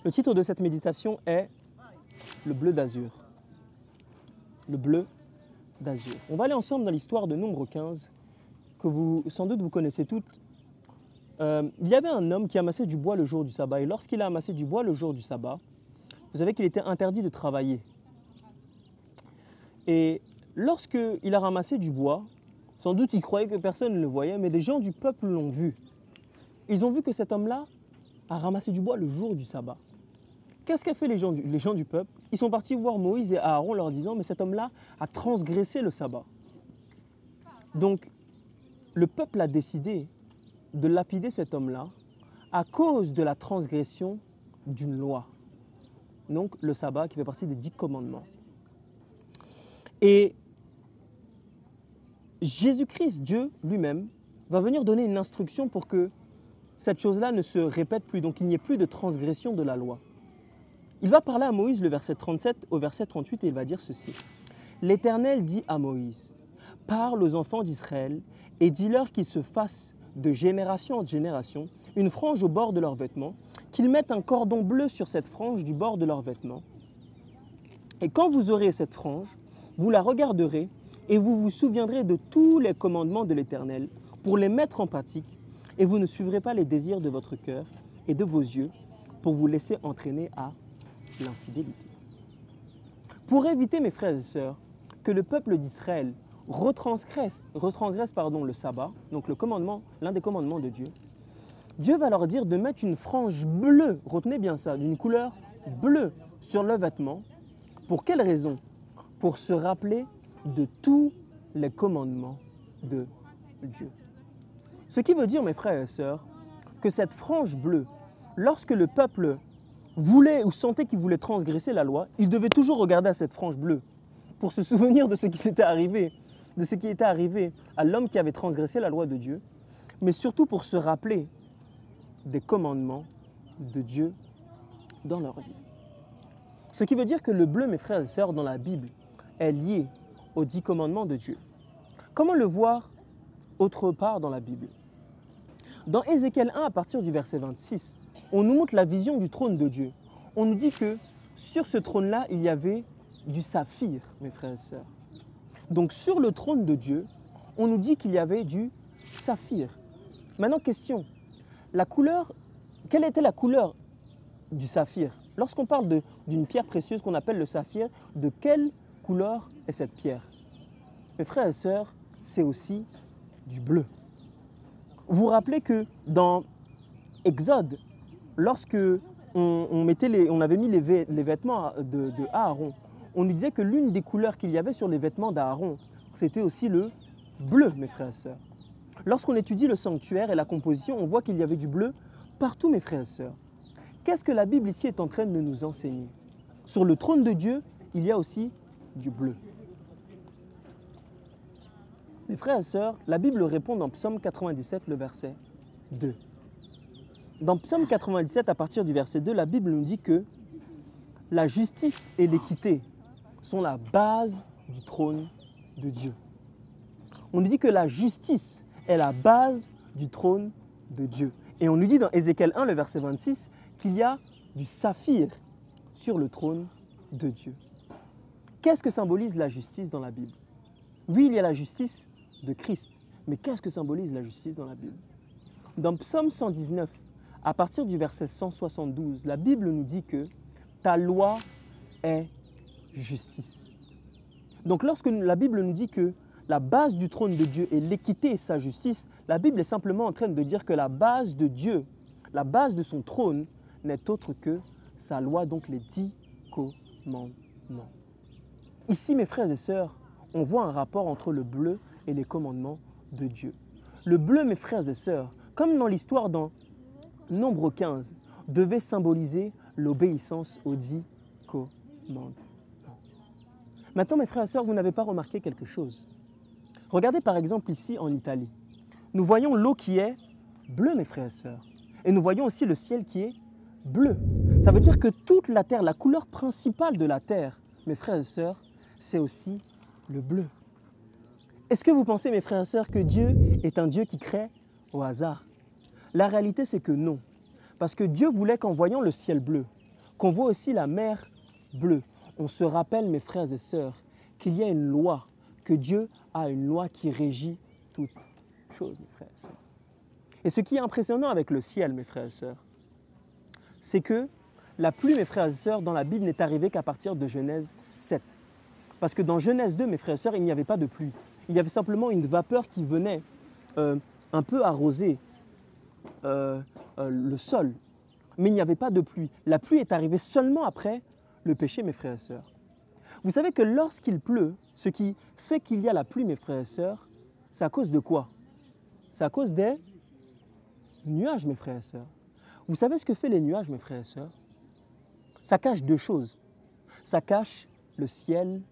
Le titre de cette méditation est « Le bleu d'azur ». Le bleu d'azur. On va aller ensemble dans l'histoire de Nombre 15, que sans doute vous connaissez toutes. Il y avait un homme qui amassait du bois le jour du sabbat. Et lorsqu'il a amassé du bois le jour du sabbat, vous savez qu'il était interdit de travailler. Et lorsqu'il a ramassé du bois, sans doute il croyait que personne ne le voyait, mais des gens du peuple l'ont vu. Ils ont vu que cet homme-là a ramassé du bois le jour du sabbat. Qu'est-ce qu'ont fait les gens du peuple? Ils sont partis voir Moïse et Aaron leur disant « Mais cet homme-là a transgressé le sabbat ». Donc, le peuple a décidé de lapider cet homme-là à cause de la transgression d'une loi. Donc, le sabbat qui fait partie des 10 commandements. Et Jésus-Christ, Dieu lui-même, va venir donner une instruction pour que cette chose-là ne se répète plus, donc il n'y ait plus de transgression de la loi. Il va parler à Moïse, le verset 37 au verset 38, et il va dire ceci. « L'Éternel dit à Moïse, « Parle aux enfants d'Israël et dis-leur qu'ils se fassent de génération en génération une frange au bord de leurs vêtements, qu'ils mettent un cordon bleu sur cette frange du bord de leurs vêtements. Et quand vous aurez cette frange, vous la regarderez et vous vous souviendrez de tous les commandements de l'Éternel pour les mettre en pratique, et vous ne suivrez pas les désirs de votre cœur et de vos yeux pour vous laisser entraîner à l'infidélité. » Pour éviter, mes frères et sœurs, que le peuple d'Israël retransgresse le sabbat, donc le commandement, l'un des commandements de Dieu, Dieu va leur dire de mettre une frange bleue, retenez bien ça, d'une couleur bleue sur le vêtement. Pour quelle raison? Pour se rappeler de tous les commandements de Dieu. Ce qui veut dire, mes frères et sœurs, que cette frange bleue, lorsque le peuple voulait ou sentait qu'il voulait transgresser la loi, il devait toujours regarder à cette frange bleue pour se souvenir de ce qui s'était arrivé, de ce qui était arrivé à l'homme qui avait transgressé la loi de Dieu, mais surtout pour se rappeler des commandements de Dieu dans leur vie. Ce qui veut dire que le bleu, mes frères et sœurs, dans la Bible, est lié aux 10 commandements de Dieu. Comment le voir autre part dans la Bible? Dans Ézéchiel 1, à partir du verset 26, on nous montre la vision du trône de Dieu. On nous dit que sur ce trône-là, il y avait du saphir, mes frères et sœurs. Donc sur le trône de Dieu, on nous dit qu'il y avait du saphir. Maintenant, question, quelle était la couleur du saphir? Lorsqu'on parle d'une pierre précieuse qu'on appelle le saphir, de quelle couleur est cette pierre? Mes frères et sœurs, c'est aussi du bleu. Vous vous rappelez que dans Exode, lorsque on avait mis les vêtements de Aaron, on nous disait que l'une des couleurs qu'il y avait sur les vêtements d'Aaron, c'était aussi le bleu, mes frères et sœurs. Lorsqu'on étudie le sanctuaire et la composition, on voit qu'il y avait du bleu partout, mes frères et sœurs. Qu'est-ce que la Bible ici est en train de nous enseigner? Sur le trône de Dieu, il y a aussi du bleu. Mes frères et sœurs, la Bible répond dans Psaume 97, le verset 2. Dans Psaume 97, à partir du verset 2, la Bible nous dit que la justice et l'équité sont la base du trône de Dieu. On nous dit que la justice est la base du trône de Dieu. Et on nous dit dans Ézéchiel 1, le verset 26, qu'il y a du saphir sur le trône de Dieu. Qu'est-ce que symbolise la justice dans la Bible? Oui, il y a la justice de Christ, mais qu'est-ce que symbolise la justice dans la Bible? Dans Psaume 119, à partir du verset 172, la Bible nous dit que ta loi est justice. Donc lorsque la Bible nous dit que la base du trône de Dieu est l'équité et sa justice, la Bible est simplement en train de dire que la base de Dieu, la base de son trône, n'est autre que sa loi, donc les 10 commandements. Ici, mes frères et sœurs, on voit un rapport entre le bleu et les commandements de Dieu. Le bleu, mes frères et sœurs, comme dans l'histoire dans Nombre 15, devait symboliser l'obéissance aux 10 commandements. Maintenant, mes frères et sœurs, vous n'avez pas remarqué quelque chose. Regardez par exemple ici en Italie. Nous voyons l'eau qui est bleue, mes frères et sœurs. Et nous voyons aussi le ciel qui est bleu. Ça veut dire que toute la terre, la couleur principale de la terre, mes frères et sœurs, c'est aussi le bleu. Est-ce que vous pensez, mes frères et sœurs, que Dieu est un Dieu qui crée au hasard? La réalité, c'est que non. Parce que Dieu voulait qu'en voyant le ciel bleu, qu'on voit aussi la mer bleue. On se rappelle, mes frères et sœurs, qu'il y a une loi, que Dieu a une loi qui régit toutes choses, mes frères et sœurs. Et ce qui est impressionnant avec le ciel, mes frères et sœurs, c'est que la pluie, mes frères et sœurs, dans la Bible n'est arrivée qu'à partir de Genèse 7. Parce que dans Genèse 2, mes frères et sœurs, il n'y avait pas de pluie. Il y avait simplement une vapeur qui venait un peu arroser le sol. Mais il n'y avait pas de pluie. La pluie est arrivée seulement après le péché, mes frères et sœurs. Vous savez que lorsqu'il pleut, ce qui fait qu'il y a la pluie, mes frères et sœurs, c'est à cause de quoi? C'est à cause des nuages, mes frères et sœurs. Vous savez ce que fait les nuages, mes frères et sœurs? Ça cache deux choses. Ça cache le ciel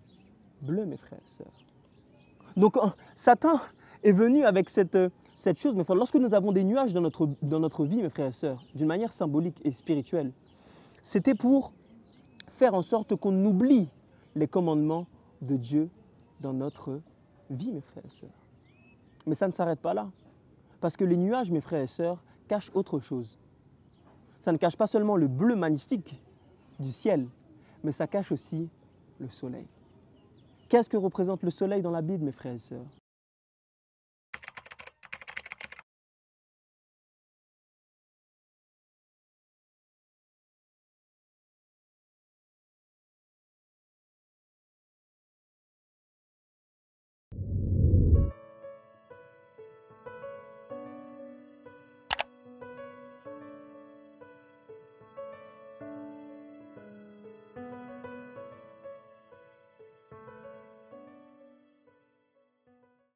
bleu, mes frères et sœurs. Donc, Satan est venu avec cette chose, mes frères. Lorsque nous avons des nuages dans notre vie, mes frères et sœurs, d'une manière symbolique et spirituelle, c'était pour faire en sorte qu'on oublie les commandements de Dieu dans notre vie, mes frères et sœurs. Mais ça ne s'arrête pas là. Parce que les nuages, mes frères et sœurs, cachent autre chose. Ça ne cache pas seulement le bleu magnifique du ciel, mais ça cache aussi le soleil. Qu'est-ce que représente le soleil dans la Bible, mes frères et sœurs?